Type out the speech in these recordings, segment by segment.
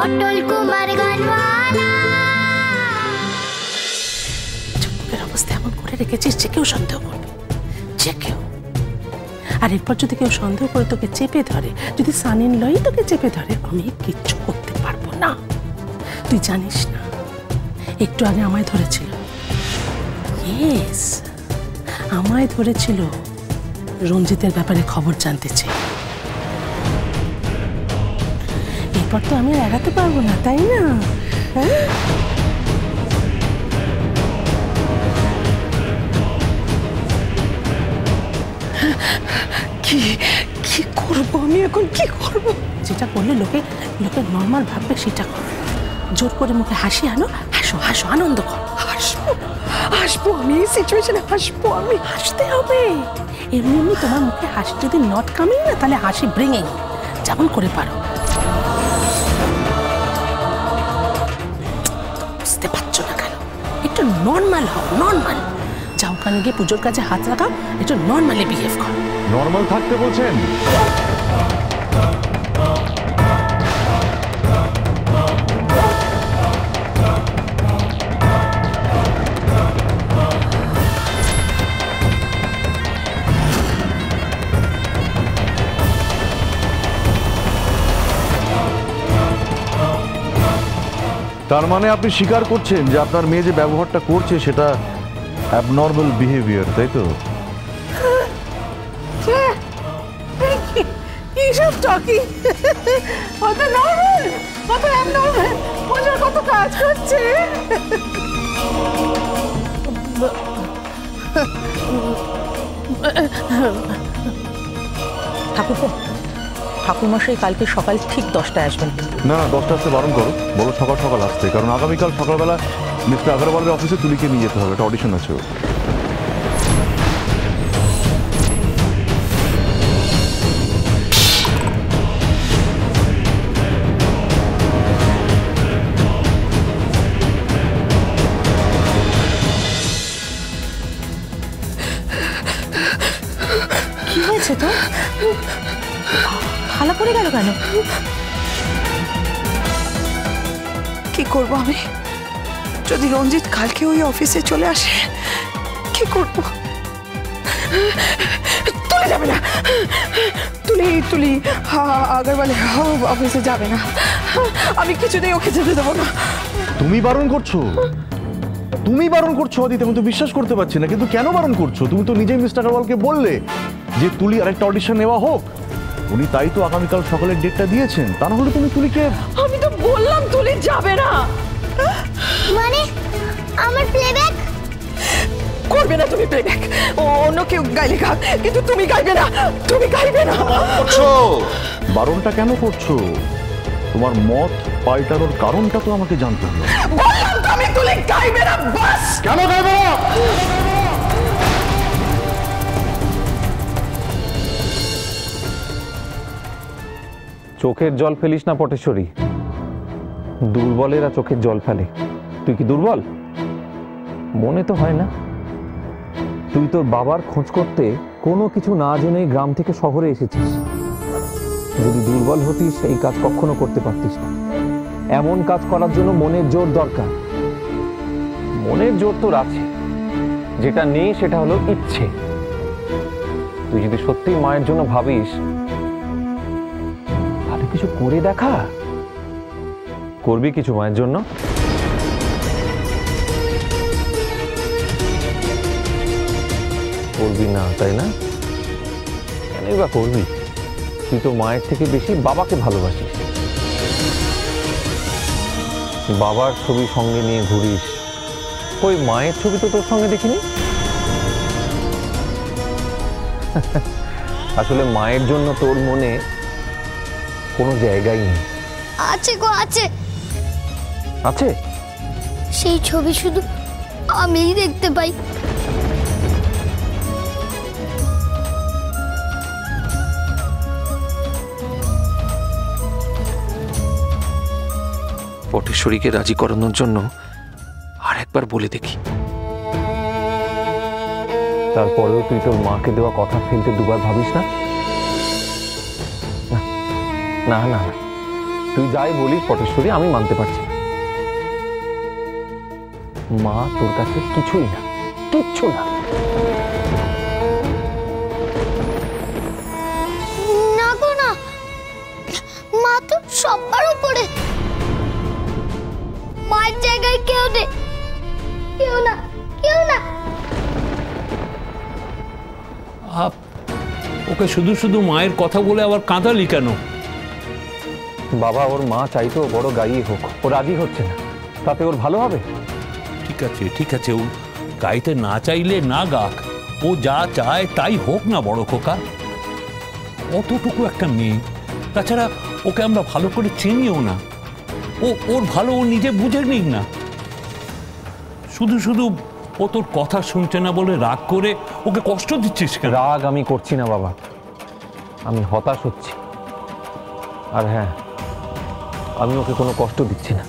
অটল কুমার গানওয়ালা। চোখের অবস্থা এমন করে রেখেছিস যে কেউ সন্দেহ করবে, যে কেউ। আর এরপর যদি কেউ সন্দেহ করে তোকে চেপে ধরে, যদি সানিন লই তোকে চেপে ধরে, আমি কিচ্ছু করতে পারবো না। তুই জানিস না, একটু আগে আমায় ধরেছিল। ইয়েস, আমায় ধরেছিল রঞ্জিতের ব্যাপারে খবর জানতে চেয়ে। এরপর তো আমি এড়াতে পারবো না, তাই না? হ্যাঁ, কি কি করবো আমি এখন? কি করবো? যেটা করলে লোকে নর্মাল ভাববে সেটা করো। জোর করে মুখে হাসি আনো, হাসো হাসো, আনন্দ করো। হাসবো হাসবো আমি, এই সিচুয়েশনে হাসবো আমি। হাসতে হবে। এমনি এমনি তোমার মুখে হাসি যদি নট কামিং না, তাহলে হাসি ব্রিঙিং, যেমন করে পারো। বুঝতে পারছো না কেন? একটু নর্মাল হও, নর্মাল। যাও ওখানে গিয়ে পুজোর কাছে হাত লাগাও, একটু নর্মালি বিহেভ করো। নর্মাল থাকতে বলছেন? তার মানে আপনি স্বীকার করছেন যে আপনার মেয়ে যে ব্যবহারটা করছে সেটা অ্যাবনর্মাল বিহেভিয়ার, তাই তো? এইসব টকি কত নর্মাল, কত অ্যাবনর্মাল, মজার কত কাজ করছে। ঠাকুরমশাই কালকে সকাল ঠিক 10টায় আসবেন। না না, 10টা আসতে বারণ করো, বলো সকাল সকাল আসতে, কারণ আগামীকাল সকালবেলা মিস্টার আগরওয়ালের অফিসে তুলিকে নিয়ে যেতে হবে, একটা অডিশন আছে। কি হয়েছে তো? খালা পড়ে গেল কেন? কি করব আমি? যদি রঞ্জিত কালকে ওই অফিসে চলে আসে, কি করব? তুলে যাবে না, তুলি আগরওয়াল অফিসে যাবে না। আমি কিছুতেই ওকে যেতে দেবো না। তুমি বারণ করছো? তুমি বারণ করছো অদিতি? আমি তো বিশ্বাস করতে পারছি না। কিন্তু কেন বারণ করছো? তুমি তো নিজেই মিস্টার আগরওয়ালকে বললে যে তুলি আরেকটা অডিশন নেওয়া হোক। উনি তাই তো আগামীকাল সকালের ডেটটা দিয়েছেন। তা না হলে তুমি তুলিকে... আমি তো বললাম তুলি যাবে না। মানে আমার প্লেব্যাক করবে না তুমি প্লেব্যাক। অন্য কেউ গাইলে গাক, কিন্তু তুমি গাইবে না, তুমি গাইবে না। বারণটা কেন করছো? তোমার মত পাল্টানোর কারণটা তো আমাকে জানতে হবে। বললাম তো আমি তুলি গাইবে না, বাস। কেন গাইবে না? চোখের জল ফেলিস না পটেশ্বরী, দুর্বলেরা চোখের জল ফেলে। তুই কি দুর্বল? মনে তো হয় না। তুই তোর বাবার খোঁজ করতে কোনো কিছু না জেনে গ্রাম থেকে শহরে এসেছিস। যদি দুর্বল হতিস এই কাজ কখনো করতে পারতিস না। এমন কাজ করার জন্য মনের জোর দরকার। মনের জোর তোর আছে, যেটা নেই সেটা হলো ইচ্ছে। তুই যদি সত্যি মায়ের জন্য ভাবিস, তাহলে কিছু করে দেখা। করবি কিছু মায়ের জন্য? করবি না, তাই না? কেনই বা করবি? তুই তো মায়ের থেকে বেশি বাবাকে ভালোবাসিস। বাবার ছবি সঙ্গে নিয়ে ঘুরিস, ওই মায়ের ছবি তো তোর সঙ্গে দেখিনি। আসলে মায়ের জন্য তোর মনে কোনো জায়গাই নেই। আছে গো, আছে। আছে? সেই ছবি শুধু আমিই দেখতে পাই। পটেশ্বরীকে রাজি করানোর জন্য আর একবার বলে দেখি। তারপরেও তুই তোর মাকে দেওয়া কথা ফেলতে দুবার ভাবিস না? না না না, তুই যাই বলিস পটেশ্বরী, আমি মানতে পারছি না। মা তোর কাছে কিছুই না, কিচ্ছু না। না গো না, মা তো সবার উপরে। মায়ের জায়গায় কেউ নেই, কেউ না, কেউ না। ওকে শুধু শুধু মায়ের কথা বলে আবার কাঁদালি কেন? বাবা, ওর মা চাইতো বড় গাইয়ে হোক, ও রাজি হচ্ছে না, তাতে ওর ভালো হবে? ঠিক আছে ঠিক আছে, ও গাইতে না চাইলে না গাক, ও যা চায় তাই হোক না বড় খোকা। অতটুকু একটা মেয়ে, তাছাড়া ওকে আমরা ভালো করে চিনিও না। ওর ভালো ও নিজে বুঝে নিক না। শুধু শুধু ও তোর কথা শুনছে না বলে রাগ করে ওকে কষ্ট দিচ্ছিস কেন? রাগ আমি করছি না বাবা, আমি হতাশ হচ্ছি। আর হ্যাঁ, আমি ওকে কোনো কষ্ট দিচ্ছি না,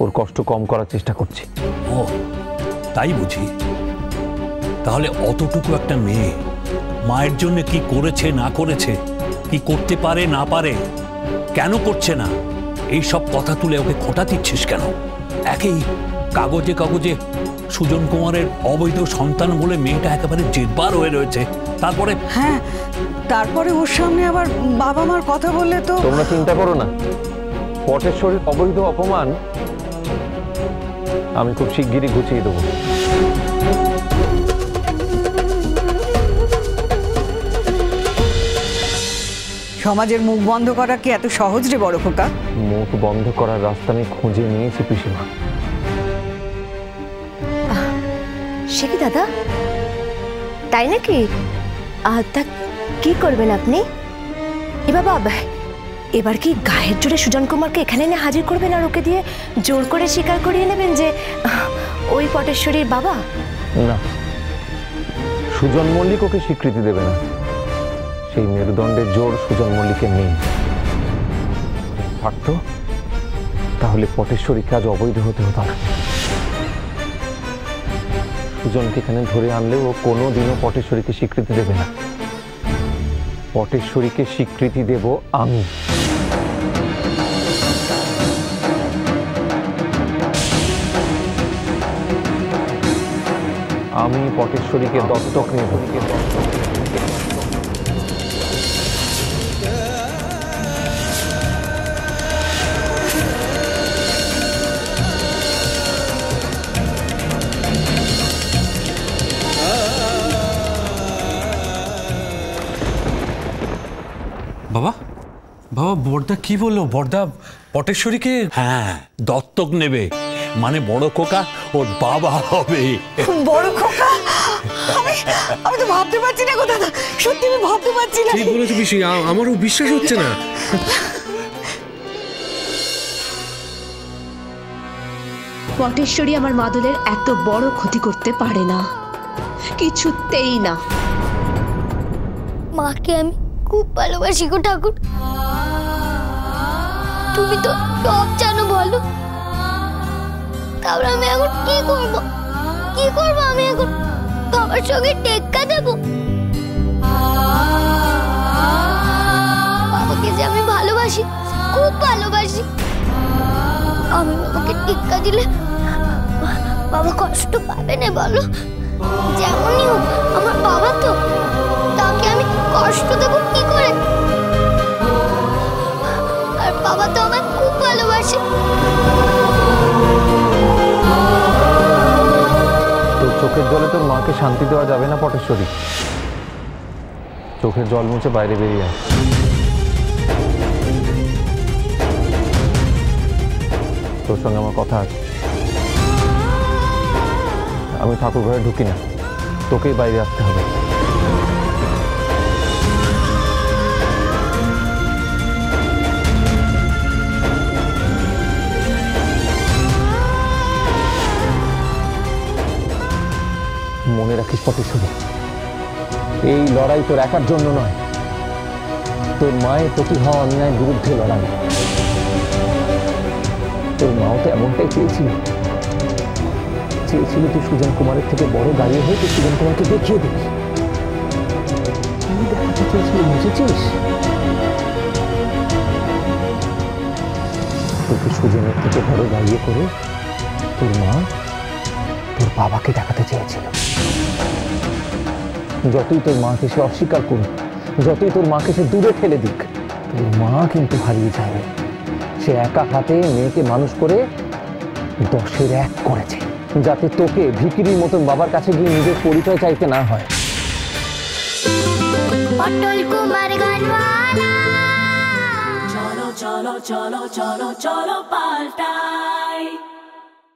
ওর কষ্ট কম করার চেষ্টা করছি। ও তাই বুঝি? তাহলে অতটুকু একটা মেয়ে মায়ের জন্য কি করেছে না করেছে, কি করতে পারে না পারে, কেন করছে না, এই সব কথা তুলে ওকে খোঁটা দিচ্ছিস কেন? একই কাগজে কাগজে সুজন কুমারের অবৈধ সন্তান বলে মেয়েটা একেবারে জেদবার হয়ে রয়েছে, তারপরে হ্যাঁ, তারপরে ওর সামনে আবার বাবা মার কথা বললে তো। তোমরা চিন্তা করো না, পটেশ্বরীর অবৈধ অপমান আমি খুব শিগগিরই গুছিয়ে দেবো। সমাজের মুখ বন্ধ করা কি এত সহজ রে বড় খোকা? মুখ বন্ধ করার রাস্তা আমি খুঁজে নিয়েছি পিসিমা। সে কি দাদা, তাই নাকি? তা কি করবেন আপনি? এ বাবা, এবার কি গায়ের জোরে সুজন কুমারকে এখানে এনে হাজির করবেন আর ওকে দিয়ে জোর করে স্বীকার করিয়ে নেবেন যে ওই পটেশ্বরীর বাবা? না, সুজন মল্লিক ওকে স্বীকৃতি দেবে না। সেই মেরুদণ্ডের জোর সুজন মল্লিকের নেই। থাকতো তাহলে পটেশ্বরীকে আজ অবৈধ হতে হতো না। সুজনকে এখানে ধরে আনলেও ও কোনোদিনও পটেশ্বরীকে স্বীকৃতি দেবে না। পটেশ্বরীকে স্বীকৃতি দেব আমি। আমি পটেশ্বরীকে দত্তক নেব। বাবা, বাবা বড়দা কি বললো? বড়দা পটেশ্বরীকে হ্যাঁ দত্তক নেবে, মানে বড় খোকা ওর বাবা হবে। বড় খোকা? আমি তো ভাবতে পারছি না গো দাদা, সত্যি আমি ভাবতে পারছি না। ঠিক বলেছো পিসি, আমারও বিশ্বাস হচ্ছে না। পটেশ্বরী আমার মাদলের এত বড় ক্ষতি করতে পারে না, কিছুতেই না। মাকে আমি খুব ভালোবাসি গো ঠাকুর, তুমি তো সব জানো বলো। তাহলে আমি এখন কি করব? কি করব আমি এখন? বাবার সঙ্গে টেক্কা দেব? বাবাকে যে আমি ভালোবাসি, খুব ভালোবাসি। আমি বাবাকে টেক্কা দিলে বাবা কষ্ট পাবে না বলো? যেমনই হোক আমার বাবা তো, তাকে আমি কষ্ট দেবো কি করে? আর বাবা তো আমায় খুব ভালোবাসে। তোর চোখের জলে তোর মাকে শান্তি দেওয়া যাবে না পটেশ্বরী। চোখের জল মুছে বাইরে বেরিয়ে আয়। তোর সঙ্গে আমার কথা আছে। আমি ঠাকুর ঘরে ঢুকি না, তোকেই বাইরে আসতে হবে। মনে রাখিস পটেশ্বরী, এই লড়াই তোর একার জন্য নয়, তোর মায়ের প্রতি হওয়া অন্যায়ের বিরুদ্ধে লড়াই। তোর মাও তো এমনটাই চেয়েছিল, চেয়েছিল তুই সুজন কুমারের থেকে বড় গাড়ি হয়ে তুই সুজন কুমারকে দেখিয়ে দিবি। কি দেখাতে চেয়েছিল বুঝেছিস? তোকে সুজনের থেকে বড় গাইয়ে করে তোর মা তোর বাবাকে দেখাতে চেয়েছিল। যতই তোর মাকে সে অস্বীকার করুক, যতই তোর মাকে সে দূরে ঠেলে দিক, তোর মা কিন্তু হারিয়ে যায়নি। সে একা হাতে মেয়েকে মানুষ করে 10-এর 1 করেছে, যাতে তোকে ভিখিরির মতন বাবার কাছে গিয়ে নিজের পরিচয় চাইতে না হয়। অটল কুমার গানওয়ালা। চলো চলো চলো চলো চলো পাল্টাই।